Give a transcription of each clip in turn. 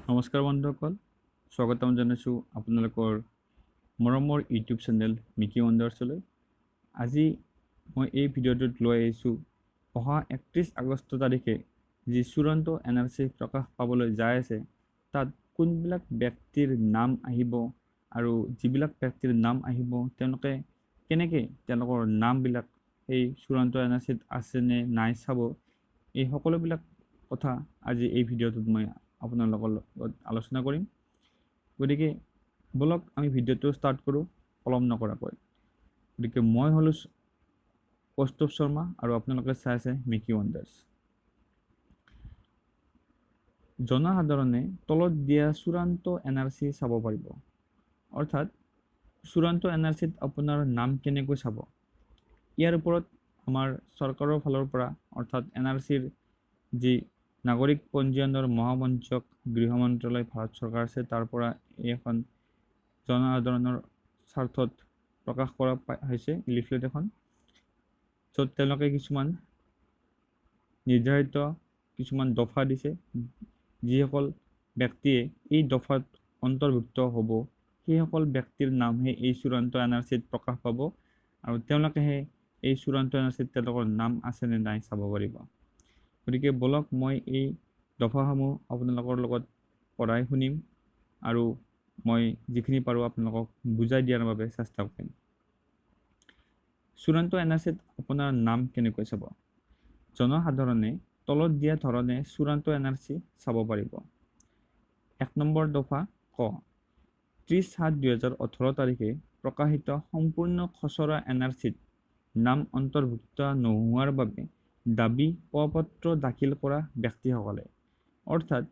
নমস্কাৰ বন্ধুসকল, স্বাগতম জনাইছোঁ আপোনালোকৰ মৰমৰ ইউটিউব চেনেল মিকি ৱণ্ডাৰ্ছলৈ। আজি মই এই ভিডিঅ'টোত লৈ আহিছোঁ অহা 31 আগষ্ট তাৰিখে যি চূড়ান্ত NRC প্ৰকাশ পাবলৈ যাই আছে, তাত কোনবিলাক ব্যক্তিৰ নাম আহিব আৰু যিবিলাক ব্যক্তিৰ নাম আহিব তেওঁলোকে কেনেকৈ তেওঁলোকৰ নামবিলাক সেই চূড়ান্ত NRCত আছে নে নাই চাব। এই সকলোবিলাক কথা আজি এই ভিডিঅ'টোত মই আপোনালোকৰ লগত আলোচনা কৰিম। গতিকে বলক আমি ভিডিঅ'টো ষ্টাৰ্ট কৰোঁ পলম নকৰাকৈ। গতিকে মই হ'লোঁ কৌস্তভ শৰ্মা আৰু আপোনালোকে চাই আছে মিকি ৱণ্ডাৰ্ছ। জনসাধাৰণে তলত দিয়া চূড়ান্ত NRC চাব পাৰিব। অৰ্থাৎ চূড়ান্ত NRCত আপোনাৰ নাম কেনেকৈ চাব, ইয়াৰ ওপৰত আমাৰ চৰকাৰৰ ফালৰ পৰা অৰ্থাৎ NRCৰ যি নাগৰিক পঞ্জীয়নৰ মহামঞ্চক গৃহ মন্ত্ৰালয় ভাৰত চৰকাৰ আছে, তাৰ পৰা এখন জনসাধাৰণৰ স্বাৰ্থত প্ৰকাশ কৰা হৈছে লিফলেট এখন, য'ত তেওঁলোকে কিছুমান নিৰ্ধাৰিত কিছুমান দফা দিছে। যিসকল ব্যক্তিয়ে এই দফাত অন্তৰ্ভুক্ত হ'ব সেইসকল ব্যক্তিৰ নামহে এই চূড়ান্ত NRCত প্ৰকাশ পাব আৰু তেওঁলোকেহে এই চূড়ান্ত NRCত তেওঁলোকৰ নাম আছে নে নাই চাব পাৰিব। গতিকে বলক মই এই দফাসমূহ আপোনালোকৰ লগত পঢ়াই শুনিম আৰু মই যিখিনি পাৰোঁ আপোনালোকক বুজাই দিয়াৰ বাবে চেষ্টা কৰিম। চূড়ান্ত NRCত আপোনাৰ নাম কেনেকৈ চাব? জনসাধাৰণে তলত দিয়া ধৰণে চূড়ান্ত NRC চাব পাৰিব। 1 নম্বৰ দফা ক, 30/7/2018 তাৰিখে প্ৰকাশিত সম্পূৰ্ণ খচৰা NRCত নাম অন্তৰ্ভুক্ত নোহোৱাৰ বাবে দাবী প্ৰপত্ৰ দাখিল কৰা ব্যক্তিসকলে, অৰ্থাৎ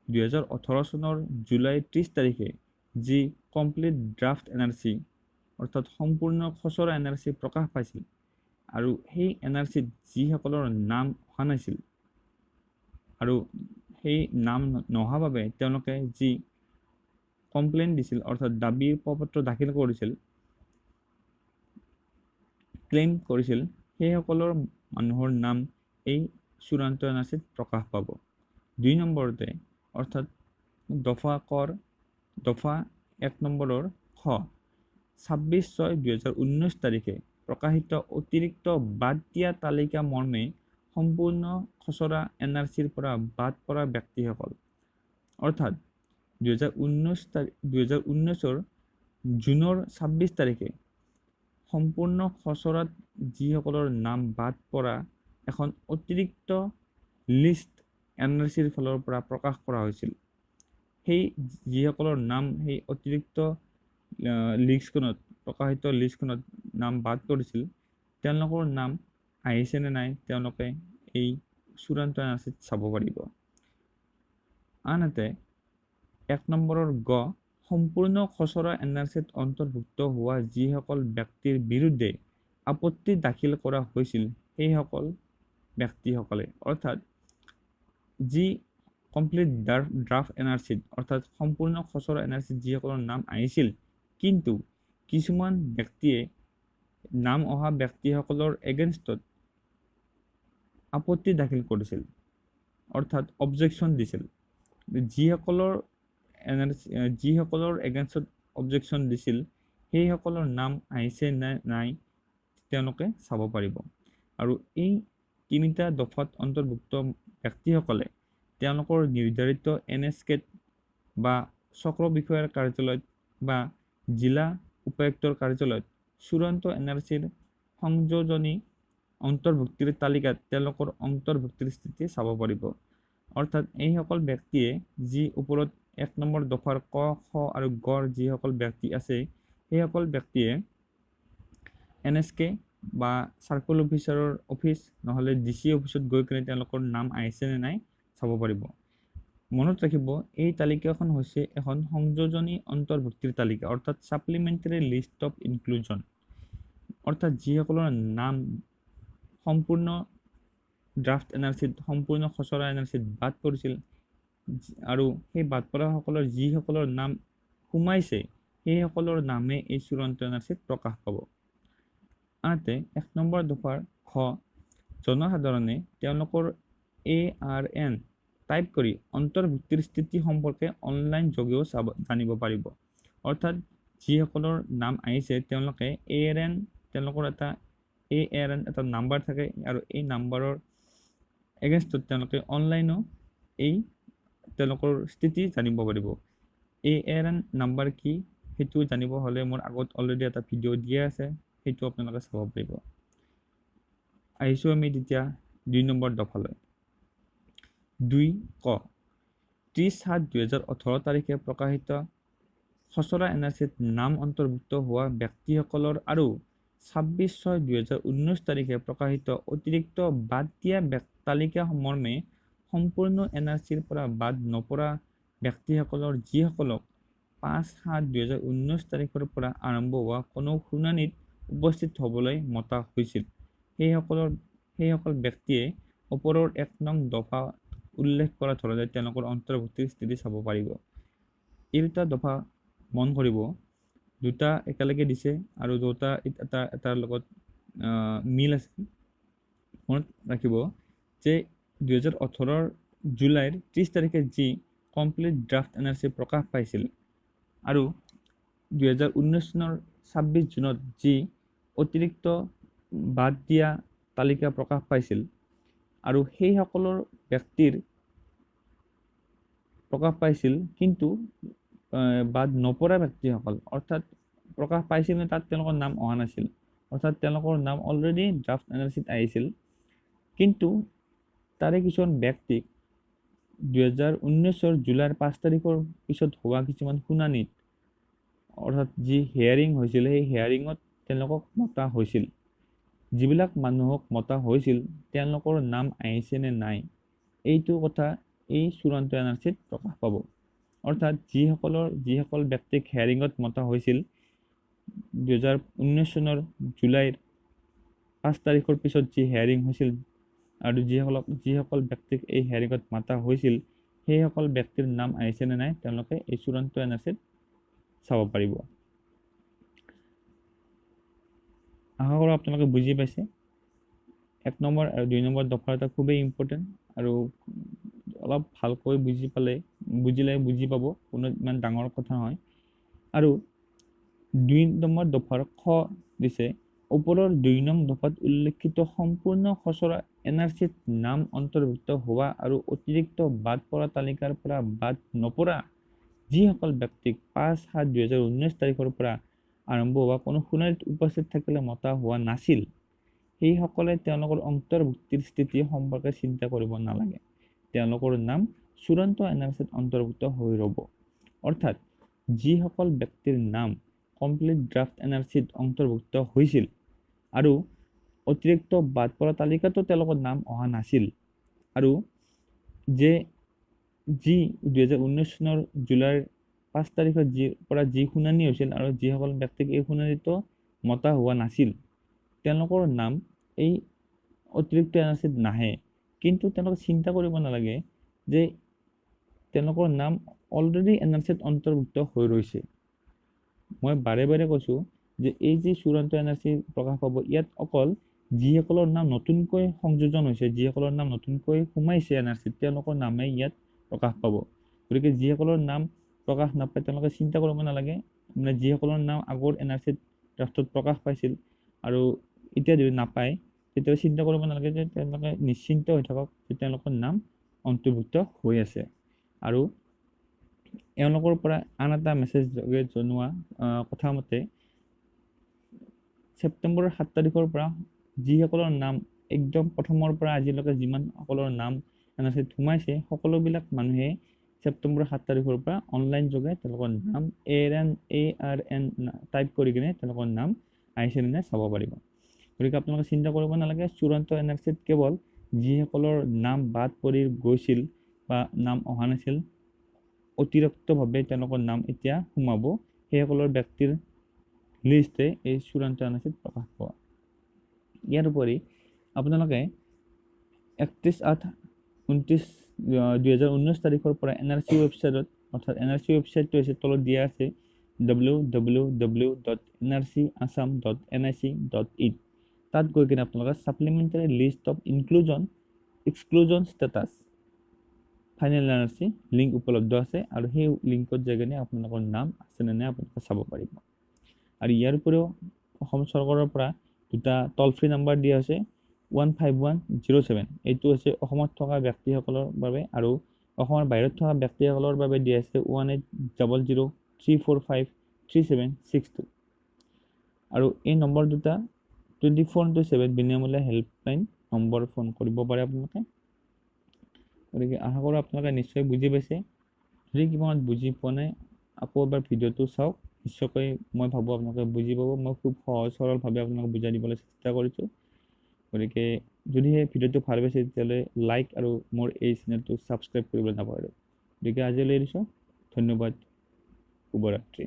2018 চনৰ জুলাই 30 তাৰিখে যি কমপ্লিট ড্ৰাফ্ট NRC অৰ্থাৎ সম্পূৰ্ণ খচৰা NRC প্ৰকাশ পাইছিল আৰু সেই NRCত যিসকলৰ নাম অহা নাছিল আৰু সেই নাম নহা বাবে তেওঁলোকে যি কমপ্লেইন দিছিল অৰ্থাৎ দাবীৰ প্ৰপত্ৰ দাখিল কৰিছিল, ক্লেইম কৰিছিল, সেইসকলৰ মানুহৰ নাম এই চূড়ান্ত NRCত প্ৰকাশ পাব। 2 নম্বৰতে অৰ্থাৎ দফা কৰ দফা 1 নম্বৰৰ খ, 26/6/2019 তাৰিখে প্ৰকাশিত অতিৰিক্ত বাদ দিয়া তালিকা মৰ্মে সম্পূৰ্ণ খচৰা NRCৰ পৰা বাদ পৰা ব্যক্তিসকল, অৰ্থাৎ 2019 জুনৰ 26 তাৰিখে সম্পূৰ্ণ খচৰাত যিসকলৰ নাম বাদ পৰা এখন অতিৰিক্ত লিষ্ট NRCৰ ফালৰ পৰা প্ৰকাশ কৰা হৈছিল। সেই যিসকলৰ নাম সেই অতিৰিক্ত লিষ্টখনত প্ৰকাশিত লিষ্টখনত নাম বাদ কৰিছিল, তেওঁলোকৰ নাম আহিছে নে নাই তেওঁলোকে এই চূড়ান্ত NRCত চাব পাৰিব। আনহাতে 1 নম্বৰৰ গ, সম্পূৰ্ণ খচৰা NRCত অন্তৰ্ভুক্ত হোৱা যিসকল ব্যক্তিৰ বিৰুদ্ধে আপত্তি দাখিল কৰা হৈছিল সেইসকল ব্যক্তিসকলে, অৰ্থাৎ যি কমপ্লিট ড্ৰাফ্ট NRCত অৰ্থাৎ সম্পূৰ্ণ খচৰা NRCত যিসকলৰ নাম আহিছিল কিন্তু কিছুমান ব্যক্তিয়ে নাম অহা ব্যক্তিসকলৰ এগেইনষ্টত আপত্তি দাখিল কৰিছিল অৰ্থাৎ অবজেকশ্যন দিছিল। যিসকলৰ এগেইনষ্টত অবজেকশ্যন দিছিল সেইসকলৰ নাম আহিছে নে নাই তেওঁলোকে চাব পাৰিব। আৰু এই তিনিটা দফাত অন্তৰ্ভুক্ত ব্যক্তিসকলে তেওঁলোকৰ নিৰ্ধাৰিত NSKত বা চক্ৰ বিষয়াৰ কাৰ্যালয়ত বা জিলা উপায়ুক্তৰ কাৰ্যালয়ত চূড়ান্ত NRCৰ সংযোজনী অন্তৰ্ভুক্তিৰ তালিকাত তেওঁলোকৰ অন্তৰ্ভুক্তিৰ স্থিতি চাব পাৰিব। অৰ্থাৎ এইসকল ব্যক্তিয়ে যি ওপৰত 1 নম্বৰ দফাৰ ক, খ আৰু গৰ যিসকল ব্যক্তি আছে সেইসকল ব্যক্তিয়ে NSK বা চাৰ্কল অফিচাৰৰ অফিচ নহ'লে DC অফিচত গৈ কিনে তেওঁলোকৰ নাম আহিছে নে নাই চাব পাৰিব। মনত ৰাখিব, এই তালিকাখন হৈছে এখন সংযোজনী অন্তৰ্ভুক্তিৰ তালিকা অৰ্থাৎ ছাপ্লিমেণ্টাৰী লিষ্ট অফ ইনক্লুজন, অৰ্থাৎ যিসকলৰ নাম সম্পূৰ্ণ ড্ৰাফ্ট NRCত সম্পূৰ্ণ খচৰা NRCত বাদ পৰিছিল আৰু সেই বাদ পৰাসকলৰ যিসকলৰ নাম সোমাইছে সেইসকলৰ নামে এই চূড়ান্ত NRCত প্ৰকাশ পাব। আনহাতে 1 নম্বৰ দফাৰ খ, জনসাধাৰণে তেওঁলোকৰ ARN টাইপ কৰি অন্তৰ্ভুক্তিৰ স্থিতি সম্পৰ্কে অনলাইন যোগেও জানিব পাৰিব। অৰ্থাৎ যিসকলৰ নাম আহিছে তেওঁলোকে ARN তেওঁলোকৰ এটা ARN এটা নাম্বাৰ থাকে আৰু এই নাম্বাৰৰ এগেইনষ্টত তেওঁলোকে অনলাইনো এই তেওঁলোকৰ স্থিতি জানিব পাৰিব। ARN নাম্বাৰ কি সেইটো জানিব হ'লে মোৰ আগত অলৰেডি এটা ভিডিঅ' দিয়া আছে, সেইটো আপোনালোকে চাব পাৰিব। আহিছোঁ আমি তেতিয়া 2 নম্বৰ দফালৈ। 2 ক 30/7/2018 তাৰিখে প্ৰকাশিত খচৰা NRCত নাম অন্তৰ্ভুক্ত হোৱা ব্যক্তিসকলৰ আৰু 26/6/2019 তাৰিখে প্ৰকাশিত অতিৰিক্ত বাদ দিয়া তালিকা মৰ্মে সম্পূৰ্ণ NRCৰ পৰা বাদ নপৰা ব্যক্তিসকলৰ যিসকলক 5/7/2019 তাৰিখৰ পৰা আৰম্ভ হোৱা কোনো শুনানিত উপস্থিত হ'বলৈ মতা হৈছিল, সেইসকল ব্যক্তিয়ে ওপৰৰ 1 নং দফা উল্লেখ কৰা ধৰণে তেওঁলোকৰ অন্তৰ্ভুক্তিৰ স্থিতি চাব পাৰিব। এই দুটা দফা মন কৰিব, দুটা একেলগে দিছে আৰু দুটা এটাৰ লগত মিল আছে। মনত ৰাখিব যে 2018 জুলাইৰ 30 তাৰিখে যি কমপ্লিট ড্ৰাফ্ট NRC প্ৰকাশ পাইছিল আৰু 2019 চনৰ 26 জুনত যি অতিৰিক্ত বাদ দিয়া তালিকা প্ৰকাশ পাইছিল আৰু সেইসকলৰ ব্যক্তিৰ প্ৰকাশ পাইছিল, কিন্তু বাদ নপৰা ব্যক্তিসকল অৰ্থাৎ প্ৰকাশ পাইছিল তাত তেওঁলোকৰ নাম অহা নাছিল, অৰ্থাৎ তেওঁলোকৰ নাম অলৰেডি ড্ৰাফ্ট NRCত আহিছিল, কিন্তু তাৰে কিছুমান ব্যক্তিক 2019 জুলাইৰ 5 তাৰিখৰ পিছত হোৱা কিছুমান শুনানিত অৰ্থাৎ যি হিয়াৰিং হৈছিল সেই হিয়াৰিঙত তেওঁলোকক মতা হৈছিল। যিবিলাক মানুহক মতা হৈছিল তেওঁলোকৰ নাম আহিছে নে নাই এইটো কথা এই চূড়ান্ত NRCত প্ৰকাশ পাব। অৰ্থাৎ যিসকল ব্যক্তিক হিয়াৰিঙত মতা হৈছিল 2019 চনৰ জুলাইৰ 5 তাৰিখৰ পিছত যি হিয়াৰিং হৈছিল আৰু যিসকল ব্যক্তিক এই হিয়াৰিঙত মাতা হৈছিল সেইসকল ব্যক্তিৰ নাম আহিছে নে নাই তেওঁলোকে এই চূড়ান্ত NRCত চাব পাৰিব। আশা কৰোঁ আপোনালোকে বুজি পাইছে। 1 নম্বৰ আৰু 2 নম্বৰ দফা এটা খুবেই ইম্পৰ্টেণ্ট আৰু অলপ ভালকৈ বুজিলে বুজি পাব, কোনো ইমান ডাঙৰ কথা নহয়। আৰু 2 নম্বৰ দফাৰ খ দিছে ওপৰৰ 2 নং দফাত উল্লেখিত সম্পূৰ্ণ খচৰা NRCত নাম অন্তৰ্ভুক্ত হোৱা আৰু অতিৰিক্ত বাদ পৰা তালিকাৰ পৰা বাদ নপৰা যিসকল ব্যক্তিক 5/7/2019 তাৰিখৰ পৰা আৰম্ভ হোৱা কোনো শুনানিত উপস্থিত থাকিলে মতা হোৱা নাছিল, সেইসকলে তেওঁলোকৰ অন্তৰ্ভুক্তিৰ স্থিতি সম্পৰ্কে চিন্তা কৰিব নালাগে। তেওঁলোকৰ নাম চূড়ান্ত NRCত অন্তৰ্ভুক্ত হৈ ৰ'ব। অৰ্থাৎ যিসকল ব্যক্তিৰ নাম কমপ্লিট ড্ৰাফ্ট NRCত অন্তৰ্ভুক্ত হৈছিল আৰু অতিৰিক্ত বাদ পৰা তালিকাতো তেওঁলোকৰ নাম অহা নাছিল আৰু যি 2019 চনৰ জুলাইৰ 5 তাৰিখত যি শুনানি হৈছিল আৰু যিসকল ব্যক্তিক এই শুনানিতো মতা হোৱা নাছিল তেওঁলোকৰ নাম এই অতিৰিক্ত NRCত নাহে, কিন্তু তেওঁলোকে চিন্তা কৰিব নালাগে যে তেওঁলোকৰ নাম অলৰেডি NRCত অন্তৰ্ভুক্ত হৈ ৰৈছে। মই বাৰে বাৰে কৈছোঁ যে এই যি চূড়ান্ত NRC প্ৰকাশ পাব ইয়াত অকল যিসকলৰ নাম নতুনকৈ সংযোজন হৈছে, যিসকলৰ নাম নতুনকৈ সোমাইছে NRCত তেওঁলোকৰ নামেই ইয়াত প্ৰকাশ পাব। গতিকে যিসকলৰ নাম প্ৰকাশ নাপায় তেওঁলোকে চিন্তা কৰিব নালাগে, মানে যিসকলৰ নাম আগৰ NRCত ড্ৰাফ্টত প্ৰকাশ পাইছিল আৰু এতিয়া যদি নাপায় তেতিয়াহ'লে চিন্তা কৰিব নালাগে, যে তেওঁলোকে নিশ্চিন্ত হৈ থাকক যে তেওঁলোকৰ নাম অন্তৰ্ভুক্ত হৈ আছে। আৰু এওঁলোকৰ পৰা আন এটা মেছেজ যোগে জনোৱা কথা মতে ছেপ্টেম্বৰৰ 7 তাৰিখৰ পৰা যিসকলৰ নাম একদম প্ৰথমৰ পৰা আজিলৈকে যিমানসকলৰ নাম NRCত সোমাইছে সকলোবিলাক মানুহে ছেপ্টেম্বৰৰ 7 তাৰিখৰ পৰা অনলাইন যোগে তেওঁলোকৰ নাম ARN টাইপ কৰি কিনে তেওঁলোকৰ নাম আহিছে নে নাই চাব পাৰিব। গতিকে আপোনালোকে চিন্তা কৰিব নালাগে, চূড়ান্ত NRCত কেৱল যিসকলৰ নাম বাদ পৰি গৈছিল বা নাম অহা নাছিল অতিৰিক্তভাৱে তেওঁলোকৰ নাম এতিয়া সোমাব, সেইসকলৰ ব্যক্তিৰ লিষ্টে এই চূড়ান্ত NRCত প্ৰকাশ পোৱা। ইয়াৰ উপৰি আপোনালোকে 31/8/2019 তাৰিখৰ পৰা NRC ৱেবছাইটত, অৰ্থাৎ NRC ৱেবছাইটটো হৈছে তলত দিয়া আছে www.nrcassam.nic.in, তাত গৈ কিনে আপোনালোকে supplementary list of inclusion exclusion status final NRC link উপলব্ধ আছে আৰু সেই লিংকত যাই কিনে আপোনালোকৰ নাম আছে নে নাই আপোনালোকে চাব পাৰিব। আৰু ইয়াৰ উপৰিও অসম চৰকাৰৰ পৰা দুটা টল ফ্ৰী নাম্বাৰ দিয়া আছে 15107। এইটো হৈছে অসমত থকা ব্যক্তিসকলৰ বাবে আৰু অসমৰ বাহিৰত থকা ব্যক্তিসকলৰ বাবে দিয়া আছে 1800-345-3762। আৰু এই নম্বৰ দুটা 24/7 বিনামূলীয়া হেল্পলাইন নম্বৰ ফোন কৰিব পাৰে আপোনালোকে। গতিকে আশা কৰোঁ আপোনালোকে নিশ্চয় বুজি পাইছে। যদি কিবা বুজি পোৱা নাই আকৌ এবাৰ ভিডিঅ'টো চাওক, নিশ্চয়কৈ মই ভাবোঁ আপোনালোকে বুজি পাব। মই খুব সহজ সৰলভাৱে আপোনালোকক বুজাই দিবলৈ চেষ্টা কৰিছোঁ। গতিকে যদিহে ভিডিঅ'টো ভাল পাইছে তেতিয়াহ'লে লাইক আৰু মোৰ এই চেনেলটো ছাবস্ক্ৰাইব কৰিবলৈ নাপাহৰিব। গতিকে আজিলৈ এৰিছোঁ, ধন্যবাদ, শুভৰাত্ৰি।